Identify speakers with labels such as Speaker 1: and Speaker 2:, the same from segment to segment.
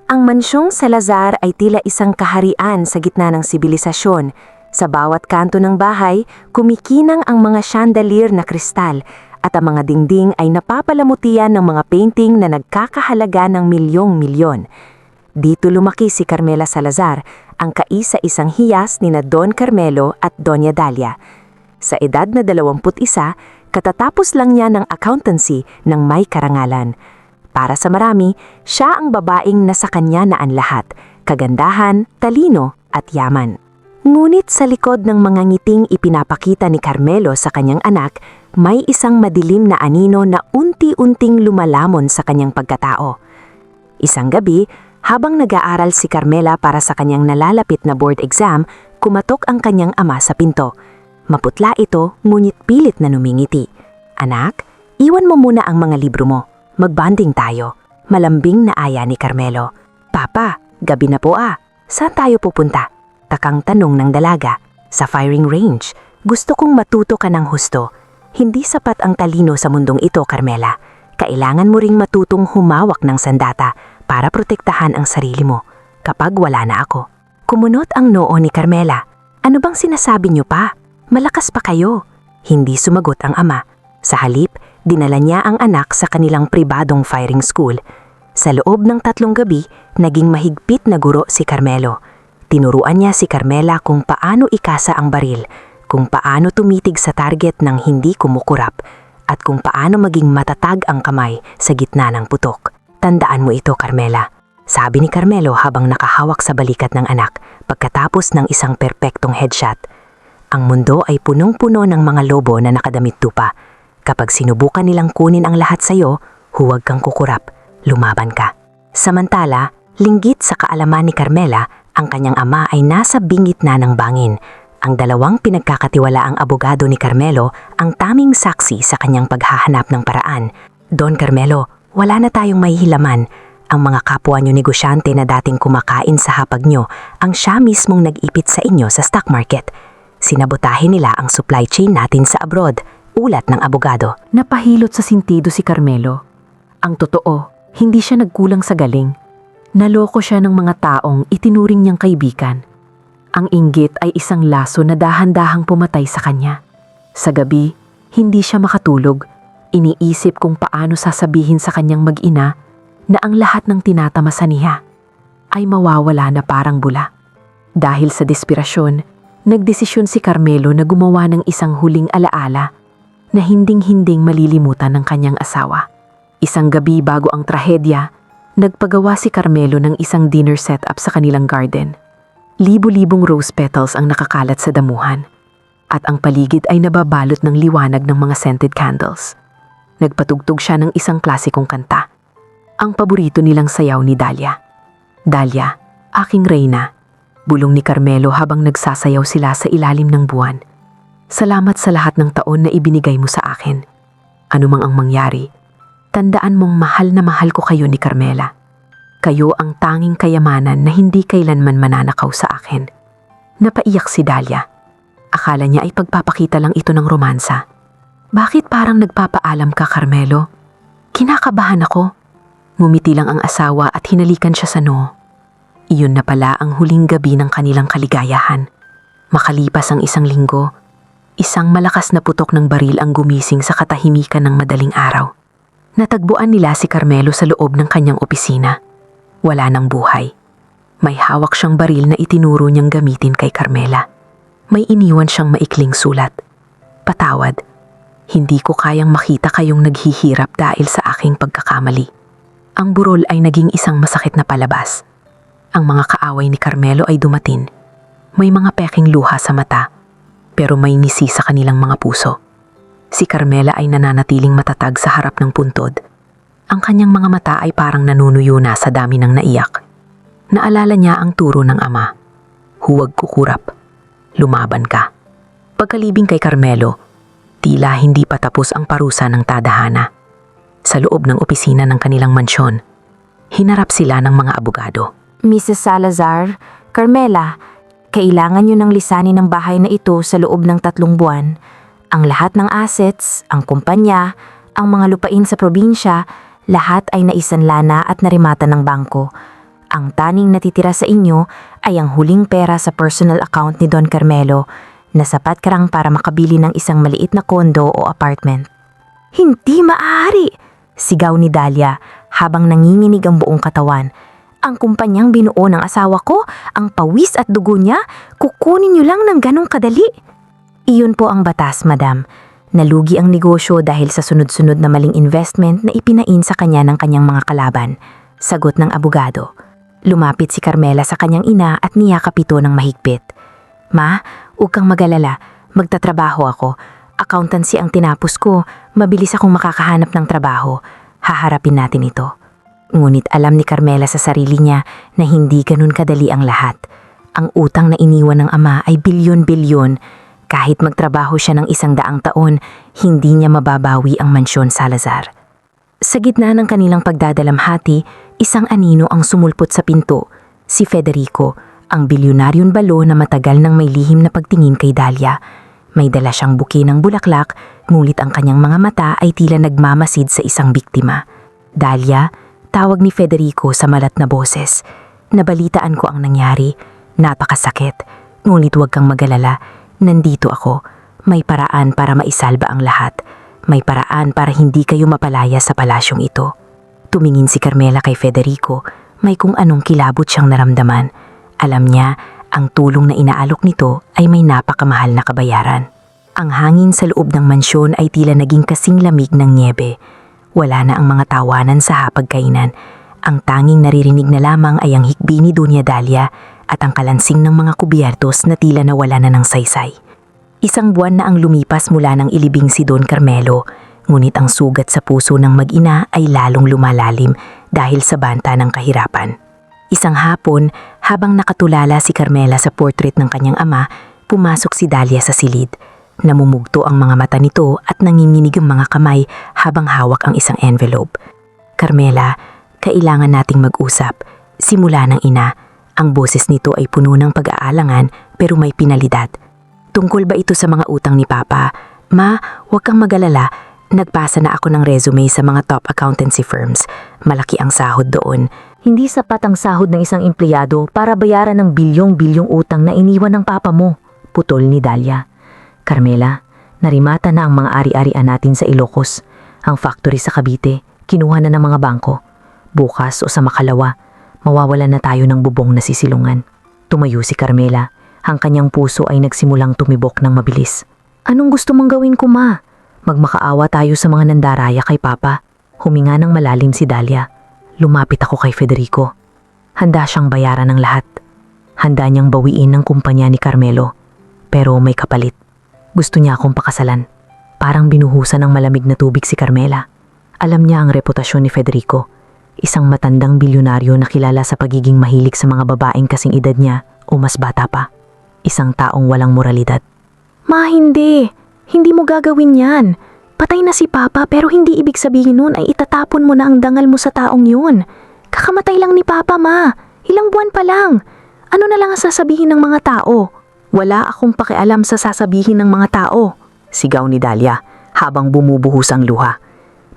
Speaker 1: Ang mansyong Salazar ay tila isang kaharian sa gitna ng sibilisasyon. Sa bawat kanto ng bahay, kumikinang ang mga chandelier na kristal at ang mga dingding ay napapalamutian ng mga painting na nagkakahalaga ng milyong-milyon. Dito lumaki si Carmela Salazar, ang kaisa-isang hiyas ni na Don Carmelo at Doña Dalia. Sa edad na 21, katatapos lang niya ng accountancy ng may karangalan. Para sa marami, siya ang babaeng nasa kanya na ang lahat, kagandahan, talino at yaman. Ngunit sa likod ng mga ngiting ipinapakita ni Carmelo sa kanyang anak, may isang madilim na anino na unti-unting lumalamon sa kanyang pagkatao. Isang gabi, habang nag-aaral si Carmela para sa kanyang nalalapit na board exam, kumatok ang kanyang ama sa pinto. Maputla ito, ngunit pilit na numingiti. "Anak, iwan mo muna ang mga libro mo. Magbanding tayo." Malambing na aya ni Carmelo. "Papa, gabi na po ah. Saan tayo pupunta?" Takang tanong ng dalaga. "Sa firing range. Gusto kong matuto ka ng husto. Hindi sapat ang talino sa mundong ito, Carmela. Kailangan mo ring matutong humawak ng sandata para protektahan ang sarili mo kapag wala na ako." Kumunot ang noo ni Carmela. "Ano bang sinasabi niyo pa? Malakas pa kayo." Hindi sumagot ang ama. Sa halip, dinala niya ang anak sa kanilang pribadong firing school. Sa loob ng 3 gabi, naging mahigpit na guro si Carmelo. Tinuruan niya si Carmela kung paano ikasa ang baril, kung paano tumitig sa target ng hindi kumukurap, at kung paano maging matatag ang kamay sa gitna ng putok. "Tandaan mo ito, Carmela," sabi ni Carmelo habang nakahawak sa balikat ng anak pagkatapos ng isang perpektong headshot. "Ang mundo ay punong-puno ng mga lobo na nakadamit tupa. Kapag sinubukan nilang kunin ang lahat sa'yo, huwag kang kukurap, lumaban ka." Samantala, linggit sa kaalaman ni Carmela, ang kanyang ama ay nasa bingit na ng bangin. Ang dalawang pinagkakatiwalaang abogado ni Carmelo ang taming saksi sa kanyang paghahanap ng paraan. "Don Carmelo, wala na tayong mahihilaman. Ang mga kapwa nyo negosyante na dating kumakain sa hapag nyo ang siya mismong nag-ipit sa inyo sa stock market. Sinabotahin nila ang supply chain natin sa abroad," ulat ng abogado.
Speaker 2: Napahilot sa sintido si Carmelo. Ang totoo, hindi siya nagkulang sa galing. Naloko siya ng mga taong itinuring niyang kaibigan. Ang inggit ay isang laso na dahan-dahang pumatay sa kanya. Sa gabi, hindi siya makatulog. Iniisip kung paano sasabihin sa kanyang mag-ina na ang lahat ng tinatamasa niya ay mawawala na parang bula. Dahil sa desperasyon, nagdesisyon si Carmelo na gumawa ng isang huling alaala na hinding-hinding malilimutan ng kanyang asawa. Isang gabi bago ang trahedya, nagpagawa si Carmelo ng isang dinner setup sa kanilang garden. Libo-libong rose petals ang nakakalat sa damuhan, at ang paligid ay nababalot ng liwanag ng mga scented candles. Nagpatugtog siya ng isang klasikong kanta, ang paborito nilang sayaw ni Dalia. "Dalia, aking reyna," bulong ni Carmelo habang nagsasayaw sila sa ilalim ng buwan. "Salamat sa lahat ng taon na ibinigay mo sa akin. Anumang ang mangyari, tandaan mong mahal na mahal ko kayo ni Carmela. Kayo ang tanging kayamanan na hindi kailanman mananakaw sa akin." Napaiyak si Dalia. Akala niya ay pagpapakita lang ito ng romansa. "Bakit parang nagpapaalam ka, Carmelo?" "Kinakabahan ako." Ngumiti lang ang asawa at hinalikan siya sa noo. Iyon na pala ang huling gabi ng kanilang kaligayahan. Makalipas ang 1 linggo, isang malakas na putok ng baril ang gumising sa katahimikan ng madaling araw. Natagbuan nila si Carmelo sa loob ng kanyang opisina. Wala ng buhay. May hawak siyang baril na itinuro niyang gamitin kay Carmela. May iniwan siyang maikling sulat. "Patawad, hindi ko kayang makita kayong naghihirap dahil sa aking pagkakamali." Ang burol ay naging isang masakit na palabas. Ang mga kaaway ni Carmelo ay dumating. May mga peking luha sa mata, pero may ngisi sa kanilang mga puso. Si Carmela ay nananatiling matatag sa harap ng puntod. Ang kanyang mga mata ay parang nanunuyo na sa dami ng naiyak. Naalala niya ang turo ng ama. "Huwag kukurap. Lumaban ka." Pagkalibing kay Carmelo, tila hindi pa tapos ang parusa ng tadhana. Sa loob ng opisina ng kanilang mansyon, hinarap sila ng mga abogado.
Speaker 1: "Mrs. Salazar, Carmela, kailangan nyo ng lisanin ng bahay na ito sa loob ng 3 buwan. Ang lahat ng assets, ang kumpanya, ang mga lupain sa probinsya, lahat ay naisanla na at narimata ng bangko. Ang taning natitira sa inyo ay ang huling pera sa personal account ni Don Carmelo na sapat karang para makabili ng isang maliit na kondo o apartment. Hindi maaari! Sigaw ni Dahlia habang nanginginig ang buong katawan. Ang kumpanyang binuo ng asawa ko, ang pawis at dugo niya, kukunin niyo lang ng ganong kadali. Iyon po ang batas, madam. Nalugi ang negosyo dahil sa sunod-sunod na maling investment na ipinain sa kanya ng kanyang mga kalaban. Sagot ng abogado. Lumapit si Carmela sa kanyang ina at niyakap ito ng mahigpit. Ma, huwag kang mag-alala. Magtatrabaho ako. Accountancy ang tinapos ko. Mabilis akong makakahanap ng trabaho. Haharapin natin ito. Ngunit alam ni Carmela sa sarili niya na hindi ganun kadali ang lahat. Ang utang na iniwan ng ama ay bilyon-bilyon. Kahit magtrabaho siya ng 100 taon, hindi niya mababawi ang mansyon Salazar. Sa gitna ng kanilang pagdadalamhati, isang anino ang sumulpot sa pinto, si Federico, ang bilyonaryon balo na matagal nang may lihim na pagtingin kay Dahlia. May dala siyang buke ng bulaklak, ngulit ang kanyang mga mata ay tila nagmamasid sa isang biktima. Dahlia, tawag ni Federico sa malat na boses. Nabalitaan ko ang nangyari. Napakasakit. Ngunit huwag kang mag-alala. Nandito ako. May paraan para maisalba ang lahat. May paraan para hindi kayo mapalaya sa palasyong ito. Tumingin si Carmela kay Federico. May kung anong kilabot siyang naramdaman. Alam niya, ang tulong na inaalok nito ay may napakamahal na kabayaran. Ang hangin sa loob ng mansyon ay tila naging kasing lamig ng niebe. Wala na ang mga tawanan sa hapagkainan. Ang tanging naririnig na lamang ay ang hikbi ni Doña Dahlia at ang kalansing ng mga kubyertos na tila nawala na ng saysay. Isang buwan na ang lumipas mula nang ilibing si Don Carmelo, ngunit ang sugat sa puso ng mag-ina ay lalong lumalalim dahil sa banta ng kahirapan. Isang hapon, habang nakatulala si Carmela sa portrait ng kanyang ama, pumasok si Dahlia sa silid. Namumugto ang mga mata nito at nanginginig ang mga kamay habang hawak ang isang envelope. Carmela, kailangan nating mag-usap. Simula ng ina, ang boses nito ay puno ng pag-aalangan pero may pinalidad. Tungkol ba ito sa mga utang ni Papa? Ma, huwag kang mag-alala. Nagpasa na ako ng resume sa mga top accountancy firms. Malaki ang sahod doon.
Speaker 2: Hindi sapat ang sahod ng isang empleyado para bayaran ng bilyong-bilyong utang na iniwan ng papa mo, putol ni Dahlia. Carmela, narimata na ang mga ari-arian natin sa Ilocos. Ang factory sa Cavite, kinuha na ng mga bangko. Bukas o sa Makalawa, mawawalan na tayo ng bubong na sisilungan. Tumayo si Carmela. Ang kanyang puso ay nagsimulang tumibok ng mabilis. Anong gusto mong gawin ko, ma? Magmakaawa tayo sa mga nandaraya kay Papa. Huminga ng malalim si Dahlia. Lumapit ako kay Federico. Handa siyang bayaran ng lahat. Handa niyang bawiin ng kumpanya ni Carmelo. Pero may kapalit. Gusto niya akong pakasalan. Parang binuhusan ng malamig na tubig si Carmela. Alam niya ang reputasyon ni Federico. Isang matandang bilyonaryo na kilala sa pagiging mahilig sa mga babaeng kasing edad niya o mas bata pa. Isang taong walang moralidad. Ma, hindi. Hindi mo gagawin yan. Patay na si Papa pero hindi ibig sabihin nun ay itatapon mo na ang dangal mo sa taong yun. Kakamatay lang ni Papa, ma. Ilang buwan pa lang. Ano na lang ang sasabihin ng mga tao? Wala akong pakialam sa sasabihin ng mga tao. Sigaw ni Dahlia habang bumubuhos ang luha.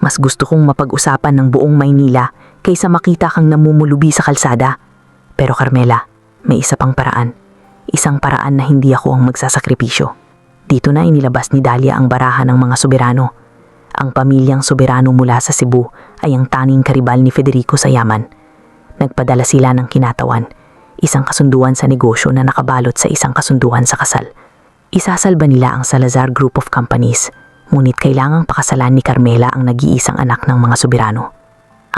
Speaker 2: Mas gusto kong mapag-usapan ng buong Maynila kaysa makita kang namumulubi sa kalsada. Pero Carmela, may isa pang paraan. Isang paraan na hindi ako ang magsasakripisyo. Dito na inilabas ni Dahlia ang barahan ng mga soberano. Ang pamilyang soberano mula sa Cebu ay ang tanging karibal ni Federico sa yaman. Nagpadala sila ng kinatawan, isang kasunduan sa negosyo na nakabalot sa isang kasunduan sa kasal. Isasalba nila ang Salazar Group of Companies, ngunit kailangang pakasalan ni Carmela ang nag-iisang anak ng mga soberano.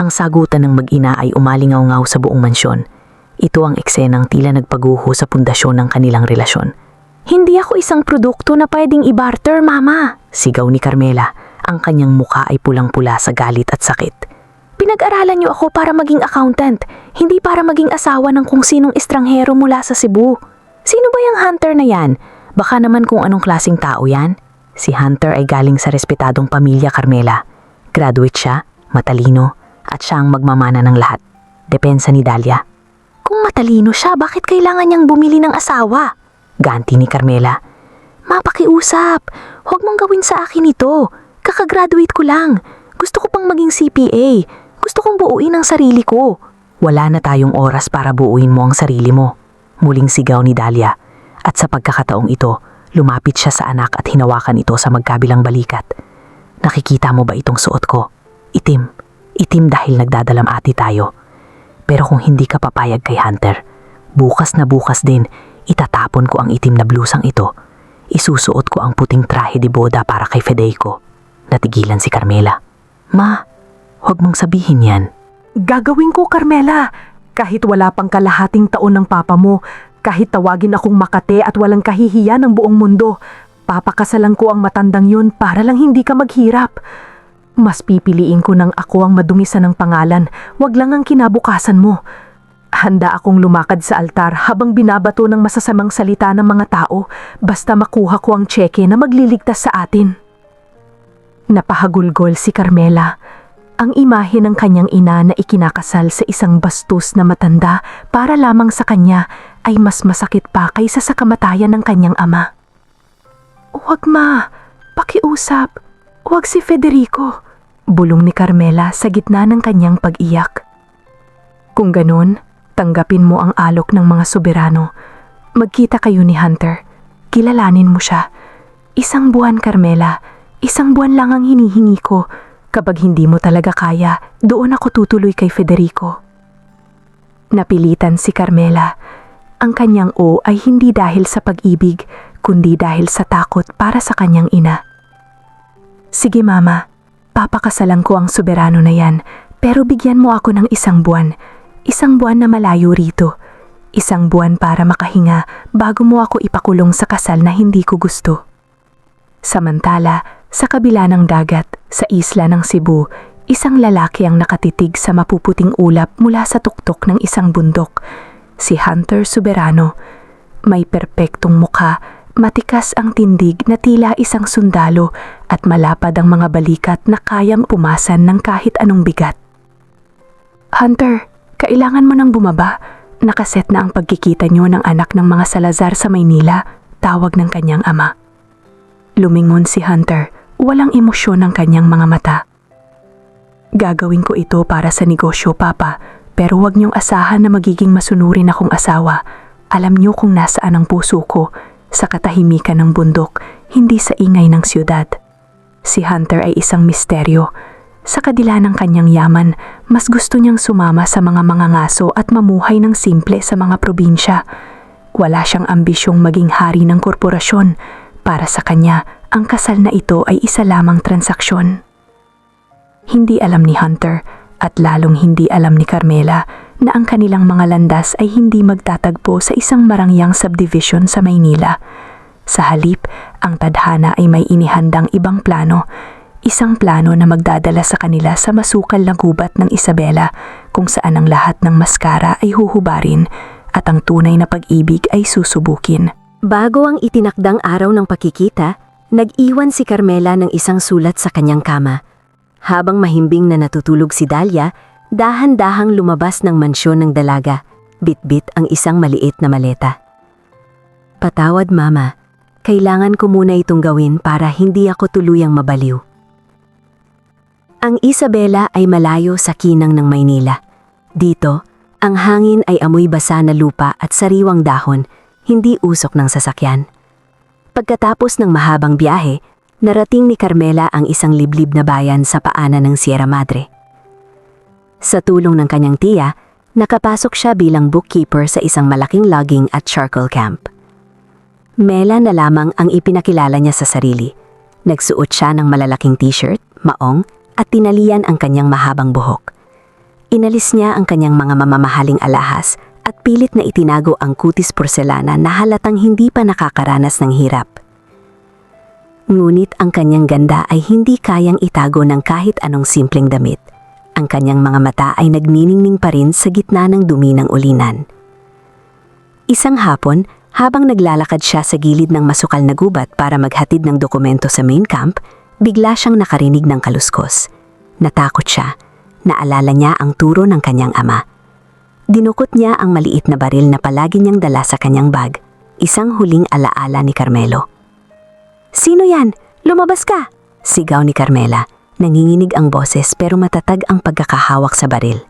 Speaker 2: Ang sagutan ng mag-ina ay umalingaw-ngaw sa buong mansyon. Ito ang eksenang tila nagpaguho sa pundasyon ng kanilang relasyon. Hindi ako isang produkto na pwedeng i-barter, Mama, sigaw ni Carmela. Ang kanyang mukha ay pulang-pula sa galit at sakit. Pinag-aralan niyo ako para maging accountant, hindi para maging asawa ng kung sinong estranghero mula sa Cebu. Sino ba yung Hunter na yan? Baka naman kung anong klaseng tao yan? Si Hunter ay galing sa respetadong pamilya, Carmela. Graduate siya, matalino, at siya ang magmamana ng lahat. Depensa ni Dahlia. Kung matalino siya, bakit kailangan niyang bumili ng asawa? Ganti ni Carmela. Mapakiusap, huwag mong gawin sa akin ito. Kakagraduate ko lang. Gusto ko pang maging CPA. Gusto kong buuin ang sarili ko. Wala na tayong oras para buuin mo ang sarili mo. Muling sigaw ni Dahlia. At sa pagkakataong ito, lumapit siya sa anak at hinawakan ito sa magkabilang balikat. Nakikita mo ba itong suot ko? Itim. Itim dahil nagdadalamati tayo. Pero kung hindi ka papayag kay Hunter, bukas na bukas din, itatapon ko ang itim na blusang ito. Isusuot ko ang puting trahe de boda para kay Federico. Natigilan si Carmela. Ma, huwag mong sabihin yan.
Speaker 3: Gagawin ko, Carmela. Kahit wala pang kalahating taon ng papa mo, kahit tawagin akong Makate at walang kahihiyan ng buong mundo, papakasalan ko ang matandang yun para lang hindi ka maghirap. Mas pipiliin ko nang ako ang madungisan ng pangalan, wag lang ang kinabukasan mo. Handa akong lumakad sa altar habang binabato ng masasamang salita ng mga tao basta makuha ko ang tseke na magliligtas sa atin. Napahagulgol si Carmela. Ang imahe ng kanyang ina na ikinakasal sa isang bastos na matanda para lamang sa kanya ay mas masakit pa kaysa sa kamatayan ng kanyang ama. "Huwag ma, pakiusap. Huwag si Federico," bulong ni Carmela sa gitna ng kanyang pag-iyak. "Kung ganun, tanggapin mo ang alok ng mga soberano. Magkita kayo ni Hunter. Kilalanin mo siya. 1 buwan, Carmela. 1 buwan lang ang hinihingi ko. Kapag hindi mo talaga kaya, doon ako tutuloy kay Federico." Napilitan si Carmela. Ang kanyang o ay hindi dahil sa pag-ibig, kundi dahil sa takot para sa kanyang ina. "Sige mama, papakasalan ko ang soberano na yan, pero bigyan mo ako ng 1 buwan. 1 buwan na malayo rito. 1 buwan para makahinga bago mo ako ipakulong sa kasal na hindi ko gusto." Samantala, sa kabila ng dagat, sa isla ng Cebu, isang lalaki ang nakatitig sa mapuputing ulap mula sa tuktok ng isang bundok. Si Hunter Soberano. May perpektong mukha, matikas ang tindig na tila isang sundalo at malapad ang mga balikat na kayang pumasan ng kahit anong bigat. "Hunter, kailangan mo nang bumaba. Nakaset na ang pagkikita niyo ng anak ng mga Salazar sa Maynila," tawag ng kanyang ama. Lumingon si Hunter, walang emosyon ng kanyang mga mata. "Gagawin ko ito para sa negosyo, Papa, pero huwag niyong asahan na magiging masunurin akong asawa. Alam niyo kung nasaan ang puso ko, sa katahimikan ng bundok, hindi sa ingay ng siyudad." Si Hunter ay isang misteryo. Sa kadila ng kanyang yaman, mas gusto niyang sumama sa mga mangangaso at mamuhay ng simple sa mga probinsya. Wala siyang ambisyong maging hari ng korporasyon. Para sa kanya, ang kasal na ito ay isa lamang transaksyon. Hindi alam ni Hunter at lalong hindi alam ni Carmela na ang kanilang mga landas ay hindi magtatagpo sa isang marangyang subdivision sa Maynila. Sa halip, ang tadhana ay may inihandang ibang plano. Isang plano na magdadala sa kanila sa masukal na gubat ng Isabela kung saan ang lahat ng maskara ay huhubarin at ang tunay na pag-ibig ay susubukin.
Speaker 1: Bago ang itinakdang araw ng pakikita, nag-iwan si Carmela ng isang sulat sa kanyang kama. Habang mahimbing na natutulog si Dahlia, dahan-dahang lumabas ng mansyon ng dalaga, bit-bit ang isang maliit na maleta. "Patawad mama, kailangan ko muna itong gawin para hindi ako tuluyang mabaliw." Ang Isabela ay malayo sa kinang ng Maynila. Dito, ang hangin ay amoy basa na lupa at sariwang dahon, hindi usok ng sasakyan. Pagkatapos ng mahabang biyahe, narating ni Carmela ang isang liblib na bayan sa paanan ng Sierra Madre. Sa tulong ng kanyang tiya, nakapasok siya bilang bookkeeper sa isang malaking logging at charcoal camp. Mela na lamang ang ipinakilala niya sa sarili. Nagsuot siya ng malalaking t-shirt, maong, at tinalian ang kanyang mahabang buhok. Inalis niya ang kanyang mga mamamahaling alahas at pilit na itinago ang kutis porselana na halatang hindi pa nakakaranas ng hirap. Ngunit ang kanyang ganda ay hindi kayang itago ng kahit anong simpleng damit. Ang kanyang mga mata ay nagniningning pa rin sa gitna ng dumi ng ulinan. Isang hapon, habang naglalakad siya sa gilid ng masukal na gubat para maghatid ng dokumento sa main camp, bigla siyang nakarinig ng kaluskos. Natakot siya. Naalala niya ang turo ng kanyang ama. Dinukot niya ang maliit na baril na palagi niyang dala sa kanyang bag, isang huling alaala ni Carmelo. "Sino yan? Lumabas ka!" sigaw ni Carmela. Nanginginig ang boses pero matatag ang pagkakahawak sa baril.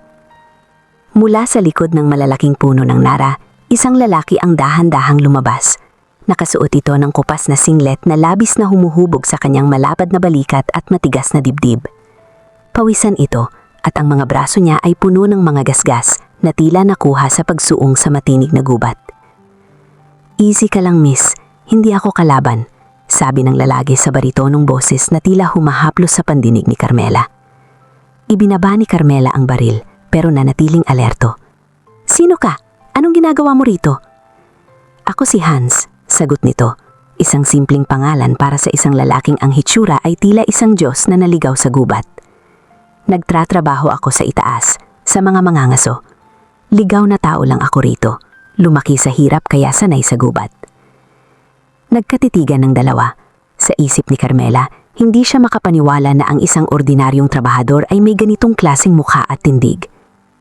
Speaker 1: Mula sa likod ng malalaking puno ng nara, isang lalaki ang dahan-dahang lumabas. Nakasuot ito ng kupas na singlet na labis na humuhubog sa kanyang malapad na balikat at matigas na dibdib. Pawisan ito at ang mga braso niya ay puno ng mga gasgas na tila nakuha sa pagsuong sa matinig na gubat. "Easy ka lang, miss. Hindi ako kalaban," sabi ng lalaki sa baritonong boses na tila humahaplos sa pandinig ni Carmela. Ibinaba ni Carmela ang baril pero nanatiling alerto. "Sino ka? Anong ginagawa mo rito?" "Ako si Hans," sagot nito. Isang simpleng pangalan para sa isang lalaking ang hitsura ay tila isang Diyos na naligaw sa gubat. "Nagtratrabaho ako sa itaas, sa mga mangangaso. Ligaw na tao lang ako rito. Lumaki sa hirap kaya sanay sa gubat." Nagkatitigan ng dalawa. Sa isip ni Carmela, hindi siya makapaniwala na ang isang ordinaryong trabahador ay may ganitong klaseng mukha at tindig.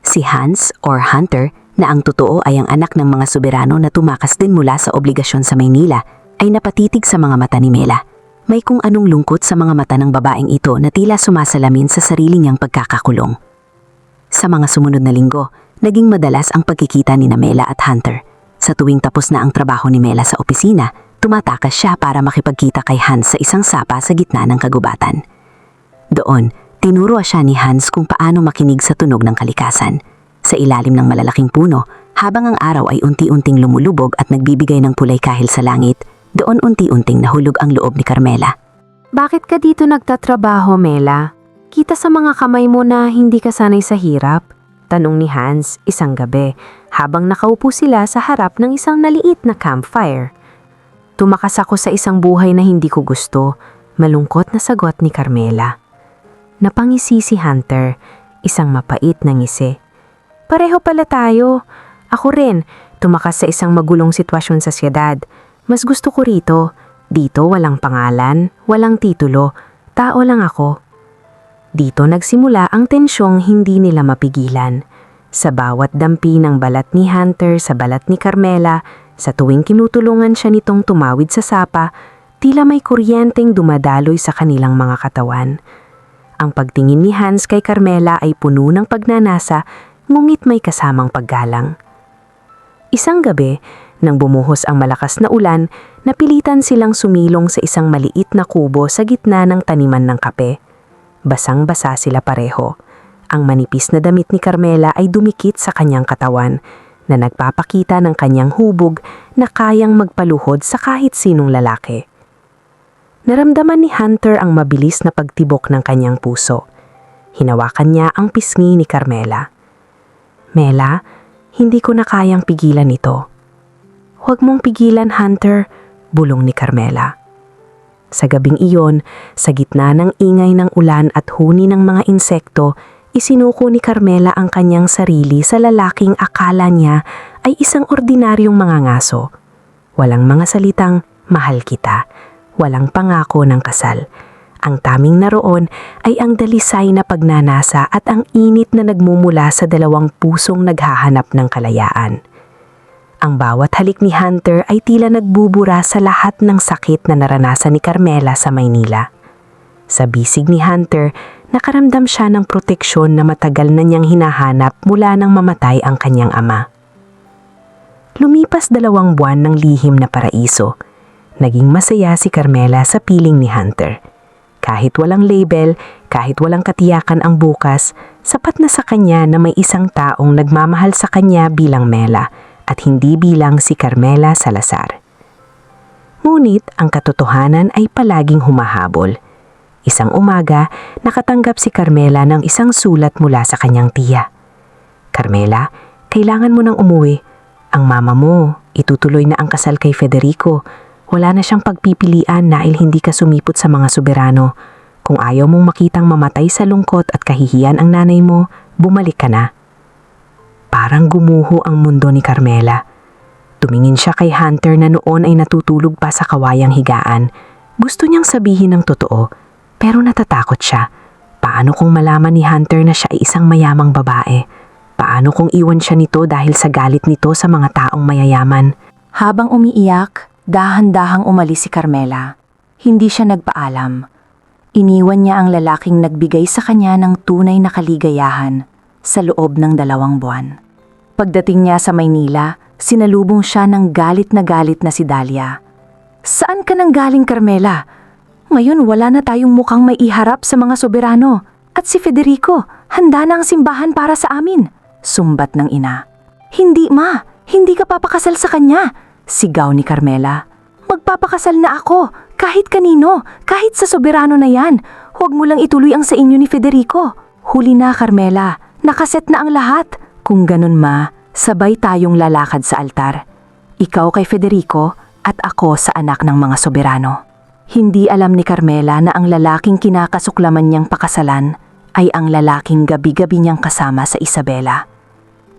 Speaker 1: Si Hans or Hunter, na ang totoo ay ang anak ng mga soberano na tumakas din mula sa obligasyon sa Maynila, ay napatitig sa mga mata ni Mela. May kung anong lungkot sa mga mata ng babaeng ito na tila sumasalamin sa sarili niyang pagkakakulong. Sa mga sumunod na linggo, naging madalas ang pagkikita ni Mela at Hunter. Sa tuwing tapos na ang trabaho ni Mela sa opisina, tumatakas siya para makipagkita kay Hans sa isang sapa sa gitna ng kagubatan. Doon, tinuro siya ni Hans kung paano makinig sa tunog ng kalikasan. Sa ilalim ng malalaking puno, habang ang araw ay unti-unting lumulubog at nagbibigay ng kulay kahil sa langit, doon unti-unting nahulog ang loob ni Carmela.
Speaker 2: Bakit ka dito nagtatrabaho, Mela? Kita sa mga kamay mo na hindi ka sanay sa hirap? Tanong ni Hans isang gabi habang nakaupo sila sa harap ng isang naliit na campfire. "Tumakas ako sa isang buhay na hindi ko gusto," malungkot na sagot ni Carmela. Napangisi si Hunter, isang mapait na ngisi. "Pareho pala tayo. Ako rin, tumakas sa isang magulong sitwasyon sa siyudad. Mas gusto ko rito. Dito walang pangalan, walang titulo, tao lang ako." Dito nagsimula ang tensyong hindi nila mapigilan. Sa bawat dampi ng balat ni Hunter sa balat ni Carmela, sa tuwing kinutulungan siya nitong tumawid sa sapa, tila may kuryenteng dumadaloy sa kanilang mga katawan. Ang pagtingin ni Hans kay Carmela ay puno ng pagnanasa, ngunit may kasamang paggalang. Isang gabi, nang bumuhos ang malakas na ulan, napilitan silang sumilong sa isang maliit na kubo sa gitna ng taniman ng kape. Basang-basa sila pareho. Ang manipis na damit ni Carmela ay dumikit sa kanyang katawan, na nagpapakita ng kanyang hubog na kayang magpaluhod sa kahit sinong lalaki. Naramdaman ni Hunter ang mabilis na pagtibok ng kanyang puso. Hinawakan niya ang pisngi ni Carmela. "Mela, hindi ko na kayang pigilan ito." "Huwag mong pigilan, Hunter," bulong ni Carmela. Sa gabing iyon, sa gitna ng ingay ng ulan at huni ng mga insekto, isinuko ni Carmela ang kanyang sarili sa lalaking akala niya ay isang ordinaryong mangangaso. Walang mga salitang, "Mahal kita." Walang pangako ng kasal. Ang taming naroon ay ang dalisay na pagnanasa at ang init na nagmumula sa dalawang pusong naghahanap ng kalayaan. Ang bawat halik ni Hunter ay tila nagbubura sa lahat ng sakit na naranasan ni Carmela sa Maynila. Sa bisig ni Hunter, nakaramdam siya ng proteksyon na matagal na niyang hinahanap mula nang mamatay ang kanyang ama. Lumipas 2 buwan ng lihim na paraiso. Naging masaya si Carmela sa piling ni Hunter. Kahit walang label, kahit walang katiyakan ang bukas, sapat na sa kanya na may isang taong nagmamahal sa kanya bilang Mela at hindi bilang si Carmela Salazar. Ngunit ang katotohanan ay palaging humahabol. Isang umaga, nakatanggap si Carmela ng isang sulat mula sa kanyang tiya. "Carmela, kailangan mo nang umuwi. Ang mama mo, itutuloy na ang kasal kay Federico. Wala na siyang pagpipilian dahil hindi ka sumipot sa mga soberano. Kung ayaw mong makitang mamatay sa lungkot at kahihiyan ang nanay mo, bumalik ka na." Parang gumuho ang mundo ni Carmela. Tumingin siya kay Hunter na noon ay natutulog pa sa kawayang higaan. Gusto niyang sabihin ng totoo, pero natatakot siya. Paano kung malaman ni Hunter na siya ay isang mayamang babae? Paano kung iwan siya nito dahil sa galit nito sa mga taong mayayaman?
Speaker 1: Habang umiiyak, dahan-dahang umalis si Carmela. Hindi siya nagpaalam. Iniwan niya ang lalaking nagbigay sa kanya ng tunay na kaligayahan. sa loob ng 2 buwan. Pagdating niya sa Maynila, sinalubong siya ng galit na si Dahlia. "Saan ka nang galing, Carmela? Ngayon wala na tayong mukhang may iharap sa mga soberano. At si Federico, handa na ang simbahan para sa amin," sumbat ng ina. "Hindi ma, hindi ka papakasal sa kanya," sigaw ni Carmela. "Magpapakasal na ako, kahit kanino, kahit sa soberano na yan. Huwag mo lang ituloy ang sa inyo ni Federico." "Huli na, Carmela, nakaset na ang lahat." "Kung ganun ma, sabay tayong lalakad sa altar. Ikaw kay Federico at ako sa anak ng mga soberano." Hindi alam ni Carmela na ang lalaking kinakasuklaman niyang pakasalan ay ang lalaking gabi-gabi niyang kasama sa Isabela.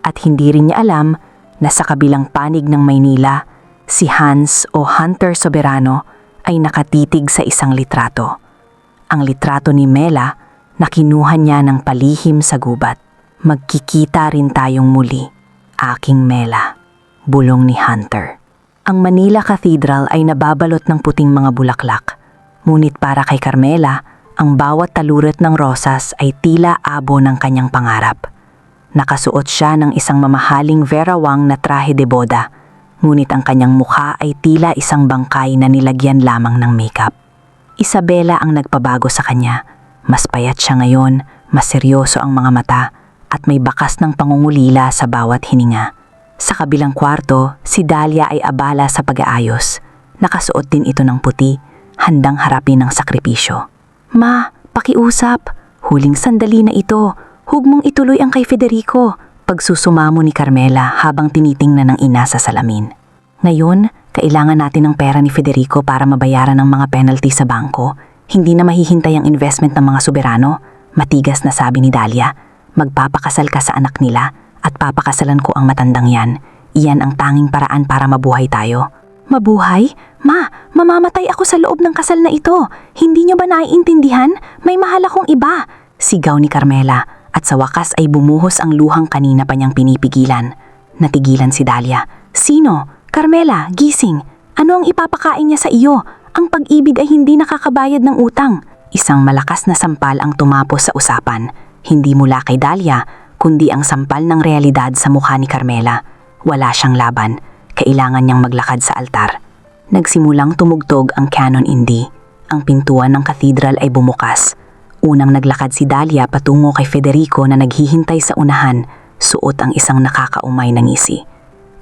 Speaker 1: At hindi rin niya alam na sa kabilang panig ng Maynila, si Hans o Hunter Soberano ay nakatitig sa isang litrato. Ang litrato ni Mela na kinuha niya ng palihim sa gubat. "Magkikita rin tayong muli, aking Mela," bulong ni Hunter. Ang Manila Cathedral ay nababalot ng puting mga bulaklak. Ngunit para kay Carmela, ang bawat talurot ng rosas ay tila abo ng kanyang pangarap. Nakasuot siya ng isang mamahaling Vera Wang na trahe de boda, ngunit ang kanyang mukha ay tila isang bangkay na nilagyan lamang ng makeup. Isabela ang nagpabago sa kanya. Mas payat siya ngayon, mas seryoso ang mga mata, at may bakas ng pangungulila sa bawat hininga. Sa kabilang kwarto, si Dahlia ay abala sa pag-aayos. Nakasuot din ito ng puti, handang harapin ang sakripisyo. "Ma, pakiusap. Huling sandali na ito. Huwag mong ituloy ang kay Federico," pagsusumamo ni Carmela habang tinitingnan ng ina sa salamin. "Ngayon, kailangan natin ng pera ni Federico para mabayaran ang mga penalty sa bangko. Hindi na mahihintay ang investment ng mga soberano," matigas na sabi ni Dahlia. "Magpapakasal ka sa anak nila at papakasalan ko ang matandang yan. Iyan ang tanging paraan para mabuhay tayo." "Mabuhay? Ma, mamamatay ako sa loob ng kasal na ito. Hindi niyo ba naiintindihan? May mahal akong iba," sigaw ni Carmela, at sa wakas ay bumuhos ang luhang kanina pa niyang pinipigilan. Natigilan si Dahlia. "Sino? Carmela, gising. Ano ang ipapakain niya sa iyo? Ang pag-ibig ay hindi nakakabayad ng utang." Isang malakas na sampal ang tumapos sa usapan. Hindi mula kay Dahlia, kundi ang sampal ng realidad sa mukha ni Carmela. Wala siyang laban. Kailangan niyang maglakad sa altar. Nagsimulang tumugtog ang canon indi. Ang pintuan ng cathedral ay bumukas. Unang naglakad si Dahlia patungo kay Federico na naghihintay sa unahan, suot ang isang nakakaumay na ngisi.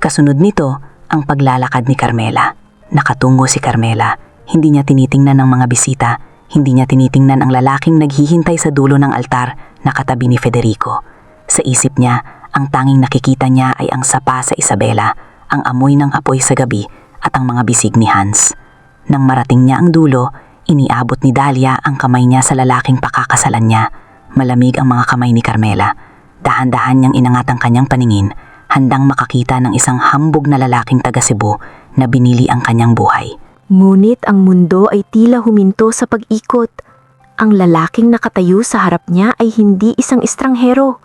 Speaker 1: Kasunod nito, ang paglalakad ni Carmela. Nakatungo si Carmela. Hindi niya tinitingnan ang mga bisita. Hindi niya tinitingnan ang lalaking naghihintay sa dulo ng altar na katabi ni Federico. Sa isip niya, ang tanging nakikita niya ay ang sapa sa Isabela, ang amoy ng apoy sa gabi at ang mga bisig ni Hans. Nang marating niya ang dulo, iniabot ni Dahlia ang kamay niya sa lalaking pakakasalan niya. Malamig ang mga kamay ni Carmela. Dahan-dahan niyang inangat ang kanyang paningin, handang makakita ng isang hambog na lalaking taga Cebu na binili ang kanyang buhay.
Speaker 2: Ngunit ang mundo ay tila huminto sa pag-ikot. Ang lalaking nakatayo sa harap niya ay hindi isang estranghero.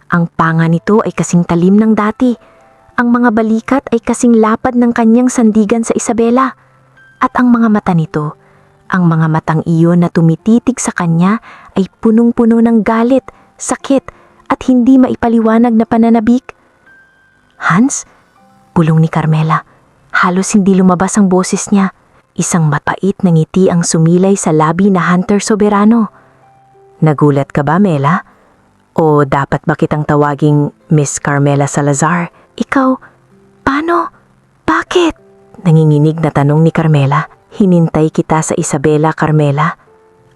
Speaker 2: Ang panga nito ay kasing talim ng dati. Ang mga balikat ay kasing lapad ng kanyang sandigan sa Isabela. At ang mga mata nito, ang mga matang iyon na tumititig sa kanya ay punong-puno ng galit, sakit at hindi maipaliwanag na pananabik. "Hans?" bulong ni Carmela. Halos hindi lumabas ang boses niya. Isang mapait na ngiti ang sumilay sa labi na Hunter Soberano. "Nagulat ka ba, Mela? O dapat ba kitang tawaging Miss Carmela Salazar? Ikaw, paano? Bakit?" Nanginginig na tanong ni Carmela. "Hinintay kita sa Isabela, Carmela.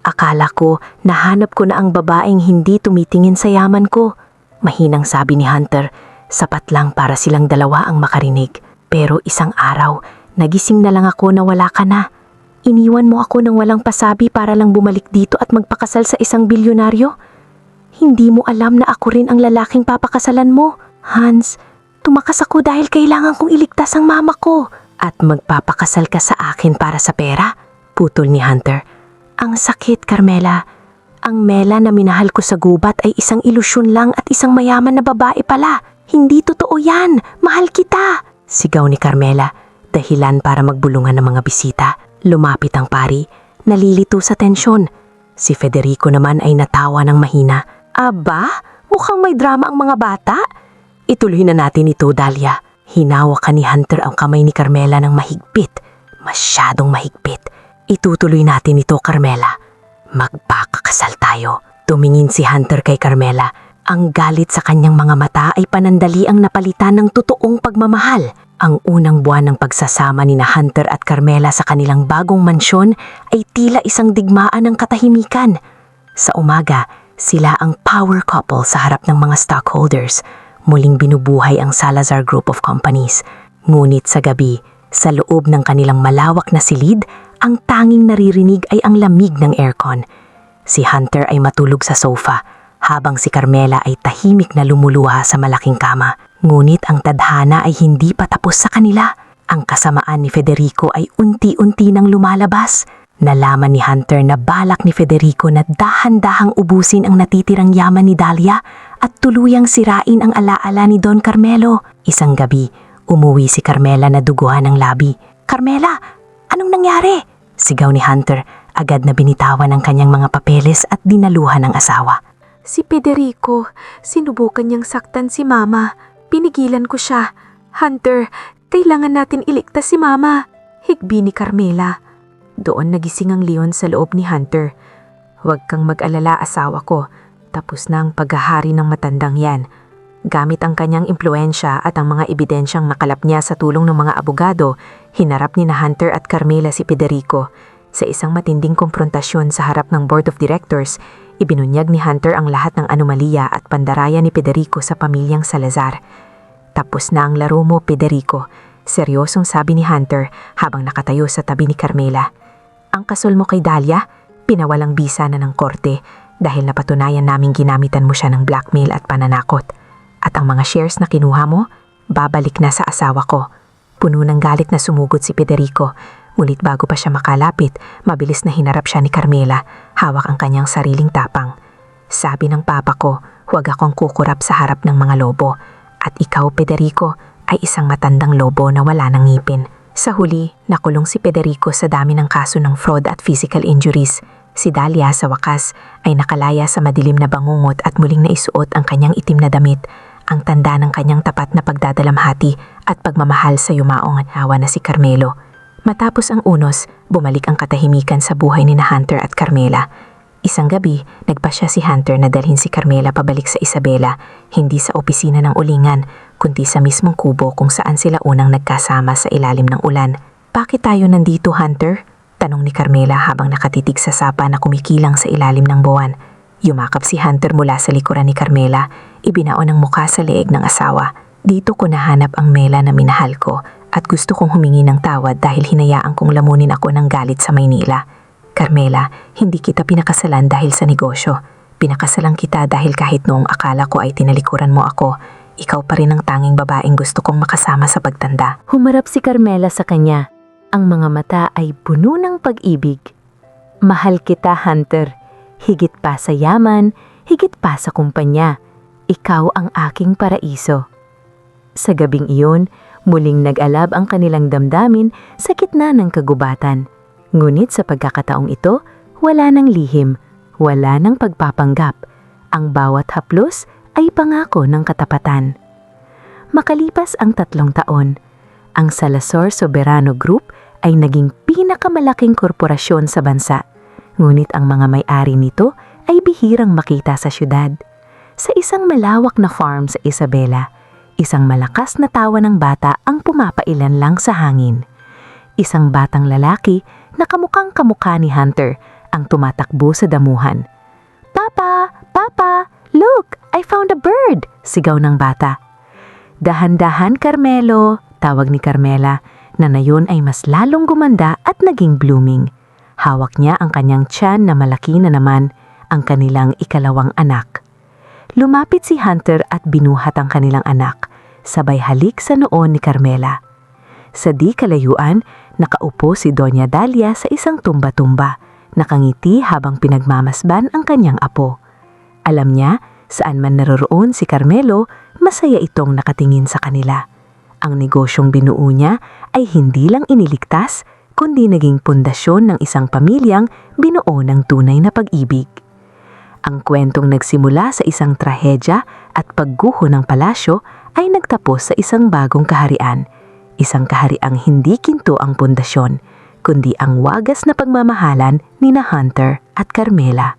Speaker 2: Akala ko nahanap ko na ang babaeng hindi tumitingin sa yaman ko." Mahinang sabi ni Hunter, sapat lang para silang dalawa ang makarinig. "Pero isang araw, nagising na lang ako na wala ka na. Iniwan mo ako ng walang pasabi para lang bumalik dito at magpakasal sa isang bilyonaryo. Hindi mo alam na ako rin ang lalaking papakasalan mo. Hans, tumakas ako dahil kailangan kong iligtas ang mama ko. At magpapakasal ka sa akin para sa pera?" putol ni Hunter. "Ang sakit, Carmela. Ang Mela na minahal ko sa gubat ay isang ilusyon lang at isang mayaman na babae pala. Hindi totoo yan. Mahal kita," sigaw ni Carmela. Dahilan para magbulungan ng mga bisita. Lumapit ang pari, nalilito sa tensyon. Si Federico naman ay natawa ng mahina. "Aba,
Speaker 1: Mukhang may drama ang mga bata. Ituloy na natin ito, Dahlia. Hinawak ni Hunter ang kamay ni Carmela ng mahigpit. Masyadong mahigpit. Itutuloy natin ito, Carmela. Magpakakasal tayo. Tumingin si Hunter kay Carmela. Ang galit sa kanyang mga mata ay panandaliang napalitan ng totoong pagmamahal. Ang unang buwan ng pagsasama ni na Hunter at Carmela sa kanilang bagong mansyon ay tila isang digmaan ng katahimikan. Sa umaga, sila ang power couple sa harap ng mga stockholders. Muling binubuhay ang Salazar Group of Companies. Ngunit sa gabi, sa loob ng kanilang malawak na silid, ang tanging naririnig ay ang lamig ng aircon. Si Hunter ay matulog sa sofa, habang si Carmela ay tahimik na lumuluha sa malaking kama. Ngunit ang tadhana ay hindi pa tapos sa kanila. Ang kasamaan ni Federico ay unti-unti nang lumalabas. Nalaman ni Hunter na balak ni Federico na dahan-dahang ubusin ang natitirang yaman ni Dahlia at tuluyang sirain ang alaala ni Don Carmelo. Isang gabi, umuwi si Carmela na duguhan ng labi. "Carmela, anong nangyari?" Sigaw ni Hunter, agad na binitawan ang kanyang mga papeles at dinaluhan ng asawa.
Speaker 3: Si Federico, sinubukan niyang saktan si Mama. Pinigilan ko siya. Hunter, kailangan natin iligtas si Mama. Higbi ni Carmela. Doon nagising ang leon sa loob ni Hunter. "Huwag kang mag-alala, asawa ko. Tapos na ang paghahari ng matandang yan." Gamit ang kanyang impluensya at ang mga ebidensyang nakalap niya sa tulong ng mga abogado, hinarap ni na Hunter at Carmela si Federico. Sa isang matinding komprontasyon sa harap ng Board of Directors, ibinunyag ni Hunter ang lahat ng anomalya at pandaraya ni Federico sa pamilyang Salazar. "Tapos na ang laro mo, Federico," seryosong sabi ni Hunter habang nakatayo sa tabi ni Carmela. "Ang kasal mo kay Dahlia, pinawalang bisa na ng korte dahil napatunayan naming ginamitan mo siya ng blackmail at pananakot. At ang mga shares na kinuha mo, babalik na sa asawa ko." Puno ng galit na sumugod si Federico. Ngunit bago pa siya makalapit, mabilis na hinarap siya ni Carmela, hawak ang kanyang sariling tapang. "Sabi ng papa ko, huwag akong kukurap sa harap ng mga lobo. At ikaw, Federico, ay isang matandang lobo na wala ng ngipin." Sa huli, nakulong si Federico sa dami ng kaso ng fraud at physical injuries. Si Dahlia sa wakas ay nakalaya sa madilim na bangungot at muling naisuot ang kanyang itim na damit, ang tanda ng kanyang tapat na pagdadalamhati at pagmamahal sa yumaong asawa na si Carmelo. Matapos ang unos, bumalik ang katahimikan sa buhay ni na Hunter at Carmela. Isang gabi, nagpasya si Hunter na dalhin si Carmela pabalik sa Isabela, hindi sa opisina ng ulingan, kundi sa mismong kubo kung saan sila unang nagkasama sa ilalim ng ulan. "Bakit tayo nandito, Hunter?" tanong ni Carmela habang nakatitig sa sapa na kumikilang sa ilalim ng buwan. Yumakap si Hunter mula sa likuran ni Carmela, ibinaon ang mukha sa leeg ng asawa. "Dito ko nahanap ang Mela na minahal ko at gusto kong humingi ng tawad dahil hinayaan kong lamunin ako ng galit sa Maynila. Carmela, hindi kita pinakasalan dahil sa negosyo. Pinakasalan kita dahil kahit noong akala ko ay tinalikuran mo ako, ikaw pa rin ang tanging babaeng gusto kong makasama sa pagtanda."
Speaker 2: Humarap si Carmela sa kanya. Ang mga mata ay puno ng pag-ibig. "Mahal kita, Hunter. Higit pa sa yaman, higit pa sa kumpanya. Ikaw ang aking paraiso." Sa gabing iyon, muling nag-alab ang kanilang damdamin sa gitna ng kagubatan. Ngunit sa pagkakataong ito, wala nang lihim, wala nang pagpapanggap. Ang bawat haplos ay pangako ng katapatan. Makalipas ang 3 taon, ang Salazar Soberano Group ay naging pinakamalaking korporasyon sa bansa. Ngunit ang mga may-ari nito ay bihirang makita sa syudad. Sa isang malawak na farm sa Isabela, isang malakas na tawa ng bata ang pumapailan lang sa hangin. Isang batang lalaki na kamukhang kamukha ni Hunter ang tumatakbo sa damuhan. "Papa! Papa! Look! I found a bird!" sigaw ng bata. "Dahan-dahan, Carmelo!" tawag ni Carmela, na nayon ay mas lalong gumanda at naging blooming. Hawak niya ang kanyang tiyan na malaki na naman, ang kanilang ikalawang anak. Lumapit si Hunter at binuhat ang kanilang anak, sabay halik sa noon ni Carmela. Sa di kalayuan, nakaupo si Doña Dahlia sa isang tumba-tumba, nakangiti habang pinagmamasban ang kanyang apo. Alam niya, saan man naroroon si Carmelo, masaya itong nakatingin sa kanila. Ang negosyong binuo niya ay hindi lang iniligtas, kundi naging pundasyon ng isang pamilyang binuo ng tunay na pag-ibig.
Speaker 1: Ang kwentong nagsimula sa isang trahedya at pagguho ng palasyo ay nagtapos sa isang bagong kaharian. Isang kahariang hindi ginto ang pundasyon, kundi ang wagas na pagmamahalan ni na Hunter at Carmela.